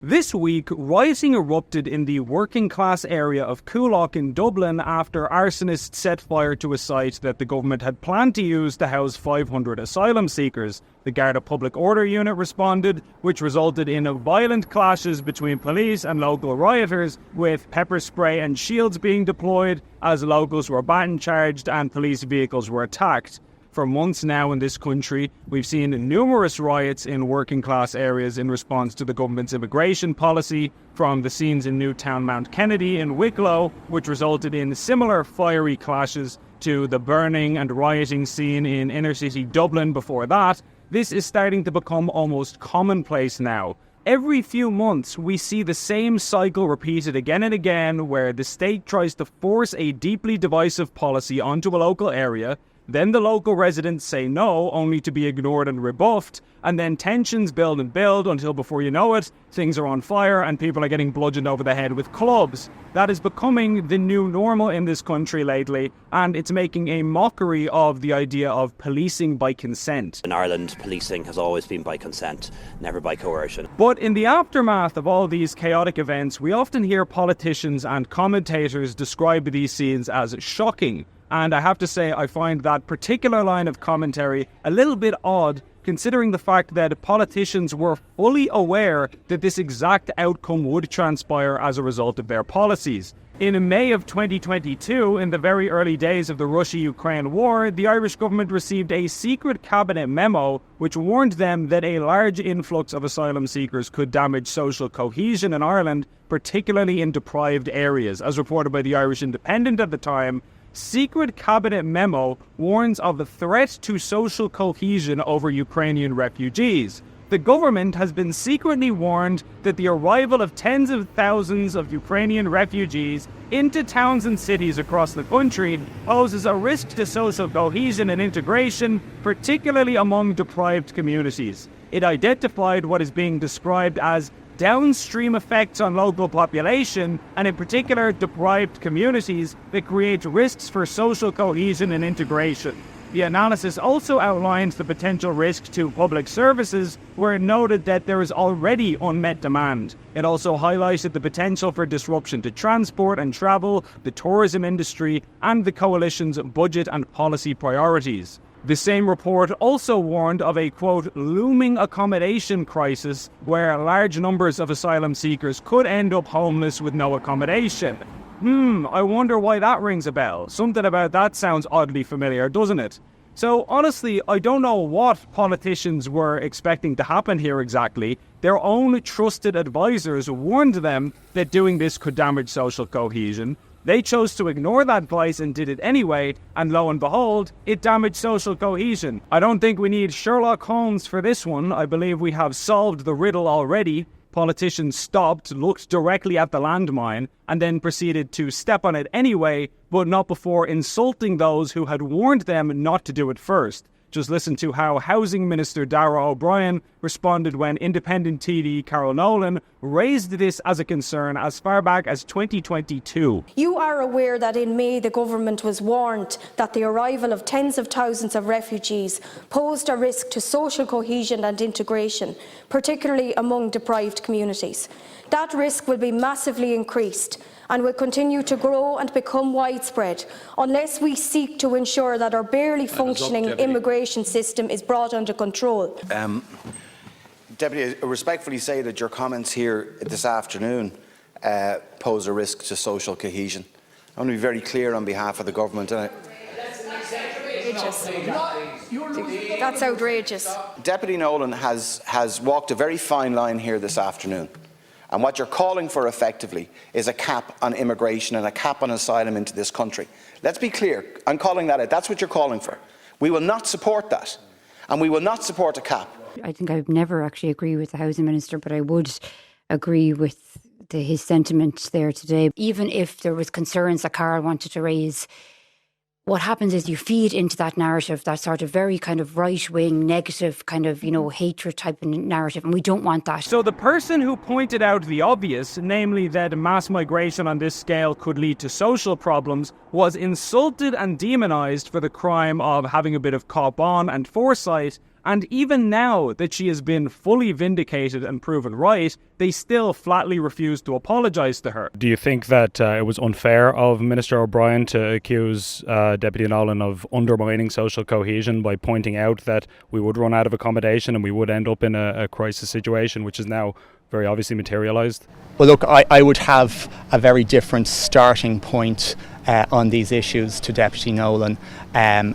This week, rioting erupted in the working-class area of Coolock in Dublin after arsonists set fire to a site that the government had planned to use to house 500 asylum seekers. The Garda Public Order Unit responded, which resulted in violent clashes between police and local rioters, with pepper spray and shields being deployed as locals were baton charged and police vehicles were attacked. For months now in this country, we've seen numerous riots in working-class areas in response to the government's immigration policy, from the scenes in Newtown Mount Kennedy in Wicklow, which resulted in similar fiery clashes, to the burning and rioting scene in inner-city Dublin before that. This is starting to become almost commonplace now. Every few months, we see the same cycle repeated again and again, where the state tries to force a deeply divisive policy onto a local area. Then the local residents say no, only to be ignored and rebuffed, and then tensions build and build until before you know it, things are on fire and people are getting bludgeoned over the head with clubs. That is becoming the new normal in this country lately, and it's making a mockery of the idea of policing by consent. In Ireland, policing has always been by consent, never by coercion. But in the aftermath of all these chaotic events, we often hear politicians and commentators describe these scenes as shocking. And I have to say, I find that particular line of commentary a little bit odd, considering the fact that politicians were fully aware that this exact outcome would transpire as a result of their policies. In May of 2022, in the very early days of the Russia-Ukraine war, the Irish government received a secret cabinet memo which warned them that a large influx of asylum seekers could damage social cohesion in Ireland, particularly in deprived areas. As reported by the Irish Independent at the time, secret cabinet memo warns of the threat to social cohesion over Ukrainian refugees. The government has been secretly warned that the arrival of tens of thousands of Ukrainian refugees into towns and cities across the country poses a risk to social cohesion and integration, particularly among deprived communities. It identified what is being described as downstream effects on local population, and in particular deprived communities, that create risks for social cohesion and integration. The analysis also outlines the potential risk to public services, where it noted that there is already unmet demand. It also highlighted the potential for disruption to transport and travel, the tourism industry, and the coalition's budget and policy priorities. The same report also warned of a, quote, looming accommodation crisis where large numbers of asylum seekers could end up homeless with no accommodation. I wonder why that rings a bell. Something about that sounds oddly familiar, doesn't it? So honestly, I don't know what politicians were expecting to happen here exactly. Their own trusted advisors warned them that doing this could damage social cohesion. They chose to ignore that advice and did it anyway, and lo and behold, it damaged social cohesion. I don't think we need Sherlock Holmes for this one. I believe we have solved the riddle already. Politicians stopped, looked directly at the landmine, and then proceeded to step on it anyway, but not before insulting those who had warned them not to do it first. Just listen to how Housing Minister Darragh O'Brien responded when independent TD Carol Nolan raised this as a concern as far back as 2022. You are aware that in May the government was warned that the arrival of tens of thousands of refugees posed a risk to social cohesion and integration, particularly among deprived communities. That risk will be massively increased and will continue to grow and become widespread unless we seek to ensure that our barely functioning immigration system is brought under control. Deputy, I respectfully say that your comments here this afternoon pose a risk to social cohesion. I want to be very clear on behalf of the government. That's outrageous. Deputy Nolan has walked a very fine line here this afternoon. And what you're calling for effectively is a cap on immigration and a cap on asylum into this country. Let's be clear, I'm calling that out. That's what you're calling for. We will not support that, and we will not support a cap. I think I would never actually agree with the Housing Minister, but I would agree with his sentiment there today. Even if there was concerns that Carol wanted to raise, what happens is you feed into that narrative, that sort of very kind of right-wing, negative kind of, hatred type of narrative, and we don't want that. So the person who pointed out the obvious, namely that mass migration on this scale could lead to social problems, was insulted and demonised for the crime of having a bit of cop on and foresight, And even now that she has been fully vindicated and proven right, they still flatly refuse to apologise to her. Do you think that it was unfair of Minister O'Brien to accuse Deputy Nolan of undermining social cohesion by pointing out that we would run out of accommodation and we would end up in a crisis situation, which is now very obviously materialised? Well, look, I would have a very different starting point on these issues to Deputy Nolan, and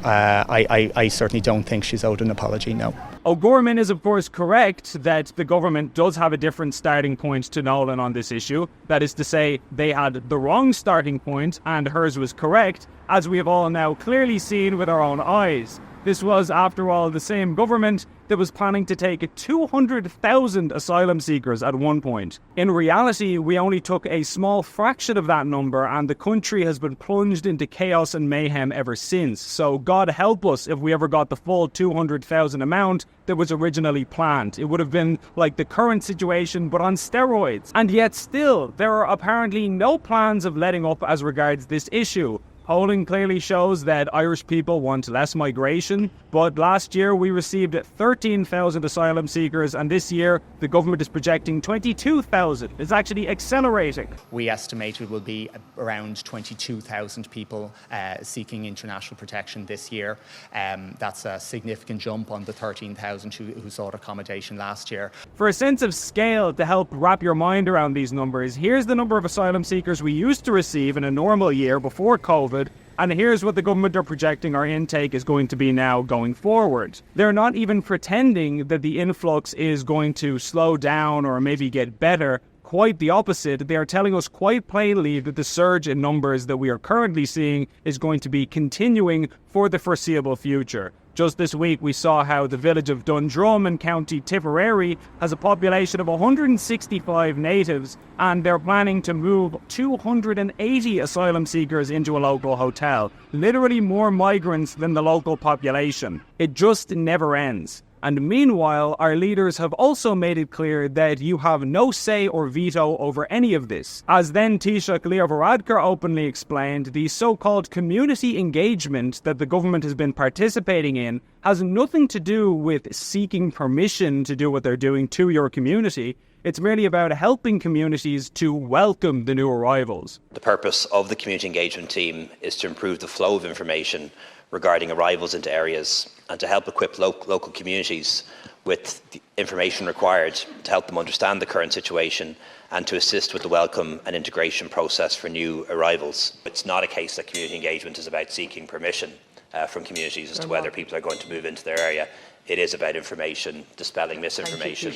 I certainly don't think she's owed an apology, no. O'Gorman is of course correct that the government does have a different starting point to Nolan on this issue. That is to say, they had the wrong starting point and hers was correct, as we have all now clearly seen with our own eyes. This was, after all, the same government that was planning to take 200,000 asylum seekers at one point. In reality, we only took a small fraction of that number, and the country has been plunged into chaos and mayhem ever since. So God help us if we ever got the full 200,000 amount that was originally planned. It would have been like the current situation, but on steroids. And yet still, there are apparently no plans of letting up as regards this issue. Polling clearly shows that Irish people want less migration, but last year we received 13,000 asylum seekers, and this year the government is projecting 22,000. It's actually accelerating. We estimate it will be around 22,000 people seeking international protection this year. That's a significant jump on the 13,000 who sought accommodation last year. For a sense of scale to help wrap your mind around these numbers, here's the number of asylum seekers we used to receive in a normal year before COVID. And here's what the government are projecting our intake is going to be now going forward. They're not even pretending that the influx is going to slow down or maybe get better. Quite the opposite. They are telling us quite plainly that the surge in numbers that we are currently seeing is going to be continuing for the foreseeable future. Just this week, we saw how the village of Dundrum in County Tipperary has a population of 165 natives, and they're planning to move 280 asylum seekers into a local hotel. Literally more migrants than the local population. It just never ends. And meanwhile, our leaders have also made it clear that you have no say or veto over any of this. As then Taoiseach Leo Varadkar openly explained, the so-called community engagement that the government has been participating in has nothing to do with seeking permission to do what they're doing to your community. It's merely about helping communities to welcome the new arrivals. The purpose of the community engagement team is to improve the flow of information regarding arrivals into areas and to help equip local communities with the information required to help them understand the current situation and to assist with the welcome and integration process for new arrivals. It's not a case that community engagement is about seeking permission from communities as to whether people are going to move into their area. It is about information, dispelling misinformation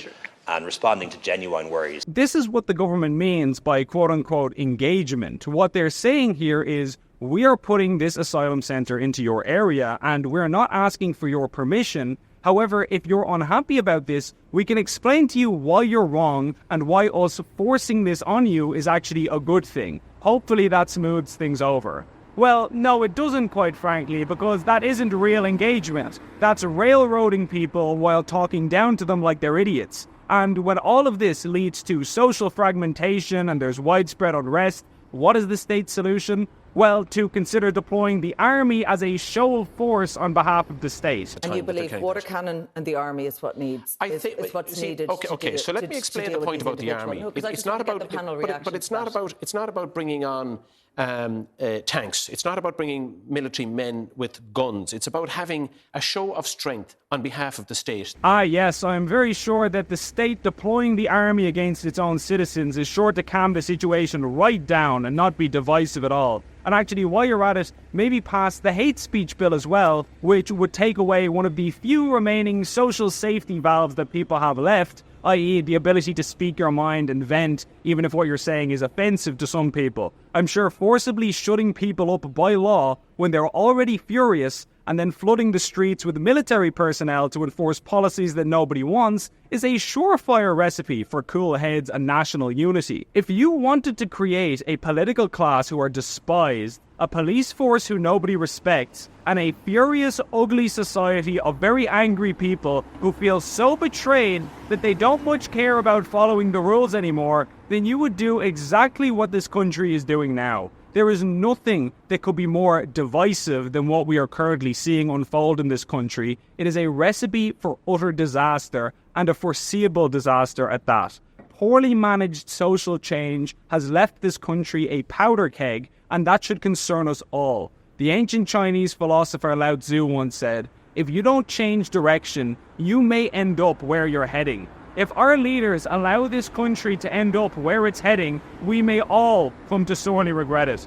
and responding to genuine worries. This is what the government means by quote-unquote engagement. What they're saying here is, we are putting this asylum centre into your area and we're not asking for your permission. However, if you're unhappy about this, we can explain to you why you're wrong and why us forcing this on you is actually a good thing. Hopefully that smooths things over. Well, no, it doesn't, quite frankly, because that isn't real engagement. That's railroading people while talking down to them like they're idiots. And when all of this leads to social fragmentation and there's widespread unrest, what is the state's solution? Well, to consider deploying the army as a show of force on behalf of the state. And you believe water cannon and the army is what needs, is what's needed. Okay. So let me explain the point about the army. It's not about, but it's not about bringing on tanks. It's not about bringing military men with guns. It's about having a show of strength on behalf of the state. Yes, I'm very sure that the state deploying the army against its own citizens is sure to calm the situation right down and not be divisive at all. And actually, while you're at it, maybe pass the hate speech bill as well, which would take away one of the few remaining social safety valves that people have left, i.e. the ability to speak your mind and vent, even if what you're saying is offensive to some people. I'm sure forcibly shutting people up by law when they're already furious and then flooding the streets with military personnel to enforce policies that nobody wants is a surefire recipe for cool heads and national unity. If you wanted to create a political class who are despised, a police force who nobody respects, and a furious, ugly society of very angry people who feel so betrayed that they don't much care about following the rules anymore, then you would do exactly what this country is doing now. There is nothing that could be more divisive than what we are currently seeing unfold in this country. It is a recipe for utter disaster, and a foreseeable disaster at that. Poorly managed social change has left this country a powder keg, and that should concern us all. The ancient Chinese philosopher Lao Tzu once said, "If you don't change direction, you may end up where you're heading." If our leaders allow this country to end up where it's heading, we may all come to sorely regret it.